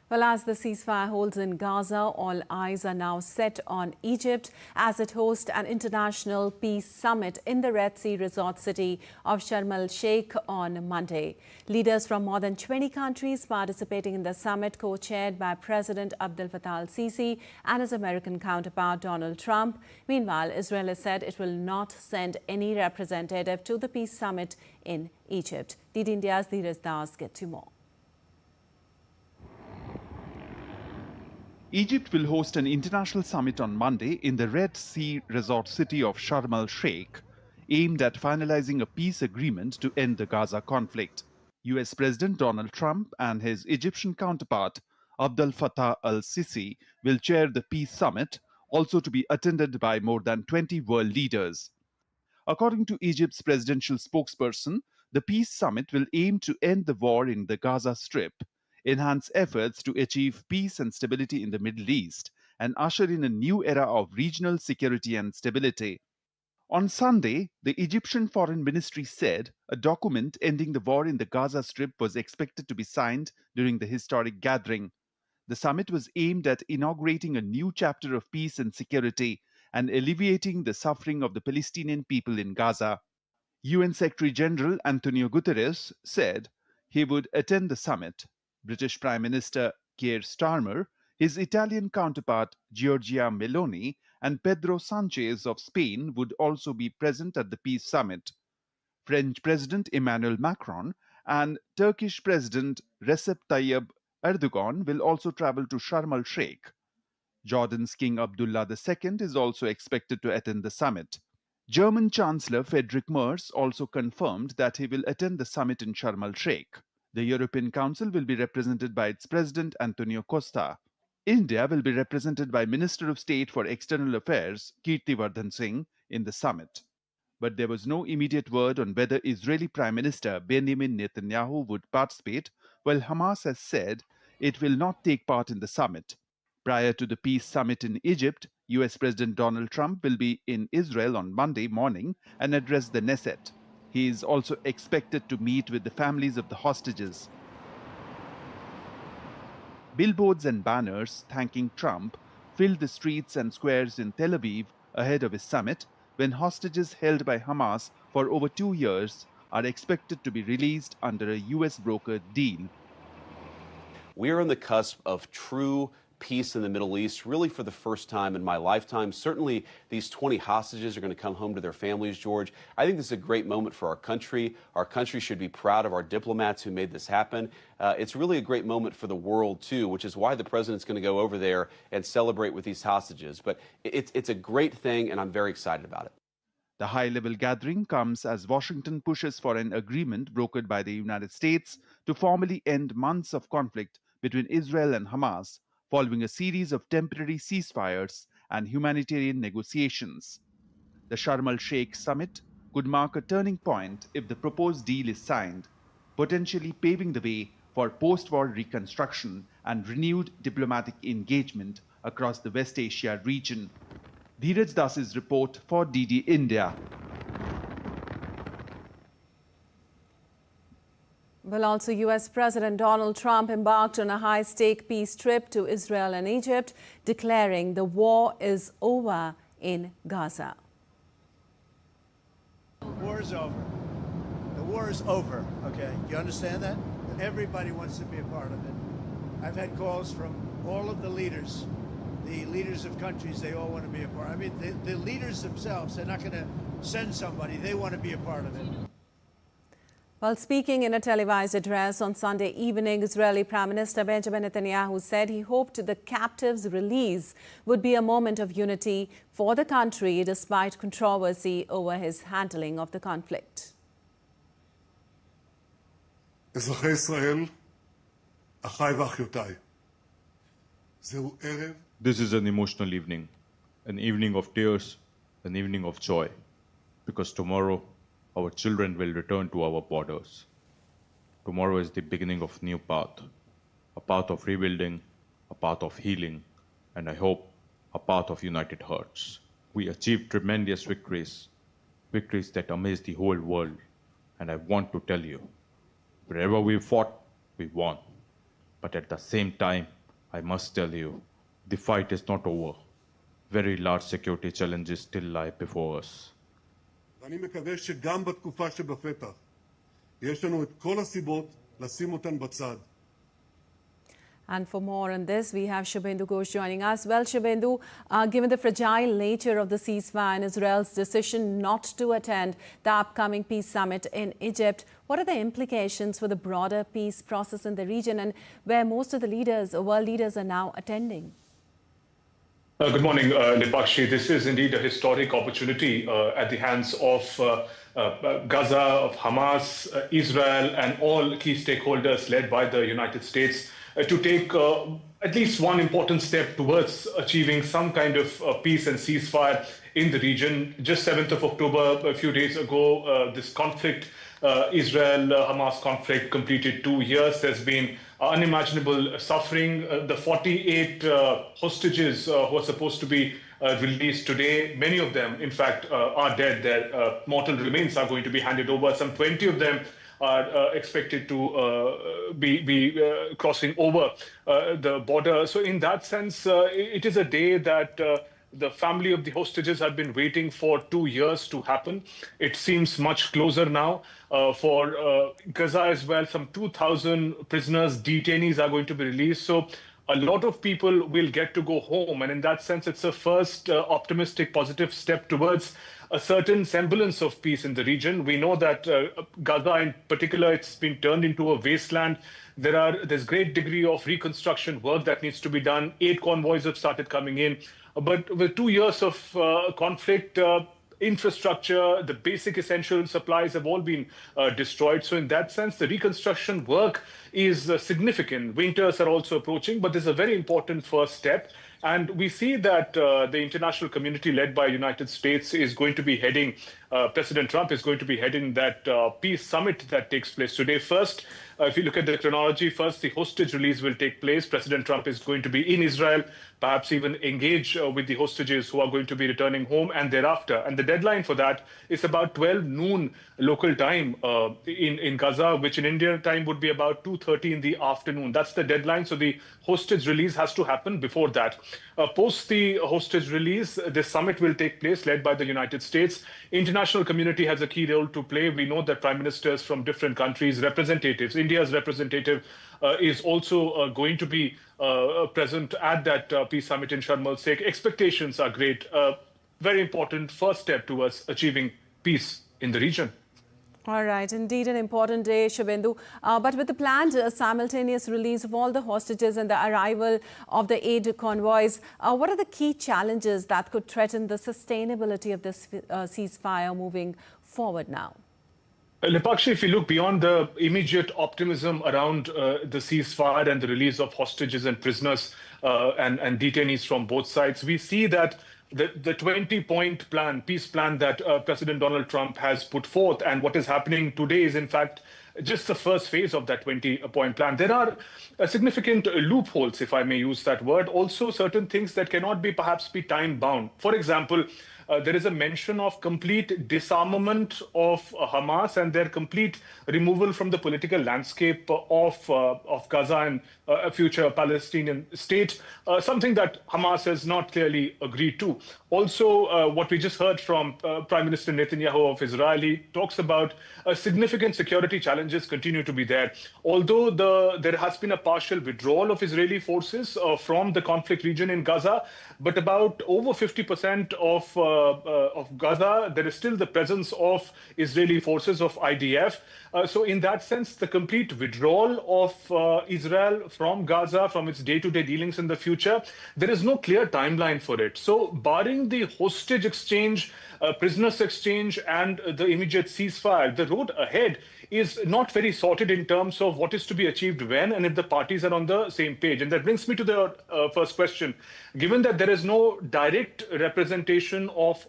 Well, as the ceasefire holds in Gaza, all eyes are now set on Egypt as it hosts an international peace summit in the Red Sea resort city of Sharm el-Sheikh on Monday. Leaders from more than 20 countries participating in the summit, co-chaired by President Abdel Fattah al-Sisi and his American counterpart Donald Trump. Meanwhile, Israel has said it will not send any representative to the peace summit in Egypt. DD India's Dheeraj Das gets you more. Egypt will host an international summit on Monday in the Red Sea resort city of Sharm el-Sheikh, aimed at finalizing a peace agreement to end the Gaza conflict. US President Donald Trump and his Egyptian counterpart Abdel Fattah al-Sisi will chair the peace summit, also to be attended by more than 20 world leaders. According to Egypt's presidential spokesperson, the peace summit will aim to end the war in the Gaza Strip, enhance efforts to achieve peace and stability in the Middle East, and usher in a new era of regional security and stability. On Sunday, the Egyptian Foreign Ministry said a document ending the war in the Gaza Strip was expected to be signed during the historic gathering. The summit was aimed at inaugurating a new chapter of peace and security and alleviating the suffering of the Palestinian people in Gaza. UN Secretary General Antonio Guterres said he would attend the summit. British Prime Minister Keir Starmer, his Italian counterpart Giorgia Meloni, and Pedro Sanchez of Spain would also be present at the peace summit. French President Emmanuel Macron and Turkish President Recep Tayyip Erdogan will also travel to Sharm el-Sheikh. Jordan's King Abdullah II is also expected to attend the summit. German Chancellor Friedrich Merz also confirmed that he will attend the summit in Sharm el-Sheikh. The European Council will be represented by its President Antonio Costa. India will be represented by Minister of State for External Affairs Kirti Vardhan Singh in the summit. But there was no immediate word on whether Israeli Prime Minister Benjamin Netanyahu would participate, while Hamas has said it will not take part in the summit. Prior to the peace summit in Egypt, US President Donald Trump will be in Israel on Monday morning and address the Knesset. He is also expected to meet with the families of the hostages. Billboards and banners thanking Trump filled the streets and squares in Tel Aviv ahead of his summit, when hostages held by Hamas for over 2 years are expected to be released under a US brokered deal. We are on the cusp of true peace in the Middle East, really for the first time in my lifetime. Certainly, these 20 hostages are going to come home to their families, George. I think this is a great moment for our country. Our country should be proud of our diplomats who made this happen. It's really a great moment for the world, too, which is why the president's going to go over there and celebrate with these hostages. But it's a great thing, and I'm very excited about it. The high-level gathering comes as Washington pushes for an agreement brokered by the United States to formally end months of conflict between Israel and Hamas, following a series of temporary ceasefires and humanitarian negotiations. The Sharm el-Sheikh summit could mark a turning point if the proposed deal is signed, potentially paving the way for post-war reconstruction and renewed diplomatic engagement across the West Asia region. Dheeraj Das's report for DD India. Well, also US President Donald Trump embarked on a high-stake peace trip to Israel and Egypt, declaring the war is over in Gaza. The war is over. The war is over, okay? You understand that? Everybody wants to be a part of it. I've had calls from all of the leaders of countries, they all want to be a part. I mean, the leaders themselves, they're not going to send somebody, they want to be a part of it. While speaking in a televised address on Sunday evening, Israeli Prime Minister Benjamin Netanyahu said he hoped the captives' release would be a moment of unity for the country despite controversy over his handling of the conflict. אזרחי ישראל, אחיי ואחיותיי, זהו ערב. This is an emotional evening, an evening of tears, an evening of joy, because tomorrow our children will return to our borders. Tomorrow is the beginning of a new path, a path of rebuilding, a path of healing, and I hope a path of united hearts. We achieved tremendous victories, victories that amaze the whole world, and I want to tell you, wherever we fought, we won. But at the same time, I must tell you, the fight is not over. Very large security challenges still lie before us. ואני מקווה שגם בתקופה שבפתח יש לנו את כל הסיבות לשים אותן בצד. And for more on this, we have Shubhendu Ghosh joining us. Well, Shubhendu, given the fragile nature of the ceasefire and Israel's decision not to attend the upcoming peace summit in Egypt, what are the implications for the broader peace process in the region and where most of the leaders, world leaders, are now attending? Good morning, Lipakshi. This is indeed a historic opportunity at the hands of Gaza, of Hamas, Israel, and all key stakeholders led by the United States to take at least one important step towards achieving some kind of peace and ceasefire in the region. Just 7th of October, a few days ago, this conflict, Israel-Hamas conflict, completed 2 years. There's been unimaginable suffering. The 48 hostages who are supposed to be released today, many of them, in fact, are dead. Their mortal remains are going to be handed over. Some 20 of them are expected to be crossing over the border. So in that sense, it is a day that the family of the hostages have been waiting for 2 years to happen. It seems much closer now. For Gaza as well, some 2,000 prisoners, detainees are going to be released. So a lot of people will get to go home. And in that sense, it's a first optimistic, positive step towards a certain semblance of peace in the region. We know that Gaza in particular, it's been turned into a wasteland. There's great degree of reconstruction work that needs to be done. 8 convoys have started coming in. But with 2 years of conflict, infrastructure, the basic essential supplies have all been destroyed. So in that sense, the reconstruction work is significant. Winters are also approaching, but this is a very important first step. And we see that the international community led by United States is going to be heading, President Trump is going to be heading that peace summit that takes place today. First, if you look at the chronology, first the hostage release will take place. President Trump is going to be in Israel, perhaps even engage with the hostages who are going to be returning home and thereafter. And the deadline for that is about 12 noon local time in Gaza, which in Indian time would be about 2:30 in the afternoon. That's the deadline. So the hostage release has to happen before that. Post the hostage release, this summit will take place led by the United States. International community has a key role to play. We know that prime ministers from different countries, representatives, India's representative is also going to be present at that peace summit in Sharm el-Sheikh. Expectations are great. Very important first step towards achieving peace in the region. All right, indeed an important day, Shubhendu. But with the planned simultaneous release of all the hostages and the arrival of the aid convoys, what are the key challenges that could threaten the sustainability of this ceasefire moving forward now? Lipakshi, if you look beyond the immediate optimism around the ceasefire and the release of hostages and prisoners and detainees from both sides, we see that the 20-point plan, peace plan that President Donald Trump has put forth, and what is happening today is, in fact, just the first phase of that 20-point plan. There are significant loopholes, if I may use that word, also certain things that cannot be perhaps be time-bound. For example, there is a mention of complete disarmament of Hamas and their complete removal from the political landscape of Gaza and a future Palestinian state, something that Hamas has not clearly agreed to. Also, what we just heard from Prime Minister Netanyahu of Israel, he talks about significant security challenges continue to be there. Although there has been a partial withdrawal of Israeli forces from the conflict region in Gaza, but about over 50% of Gaza, there is still the presence of Israeli forces of IDF. So in that sense, the complete withdrawal of Israel from Gaza, from its day-to-day dealings in the future, there is no clear timeline for it. So barring the hostage exchange, prisoners exchange, and the immediate ceasefire, the road ahead is not very sorted in terms of what is to be achieved when and if the parties are on the same page. And that brings me to the first question. Given that there is no direct representation of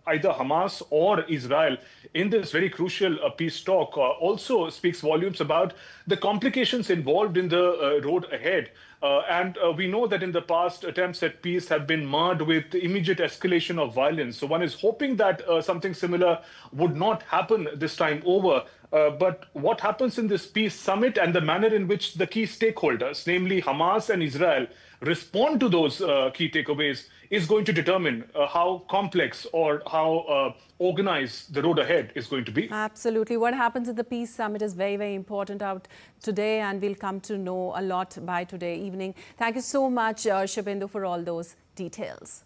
either Hamas or Israel in this very crucial peace talk, also speaks volumes about the complications involved in the road ahead. And we know that in the past, attempts at peace have been marred with immediate escalation of violence. So one is hoping that something similar would not happen this time over. But what happens in this peace summit and the manner in which the key stakeholders, namely Hamas and Israel, respond to those key takeaways is going to determine how complex or how organized the road ahead is going to be. Absolutely. What happens at the peace summit is very, very important out today, and we'll come to know a lot by today evening. Thank you so much, Shubhendu, for all those details.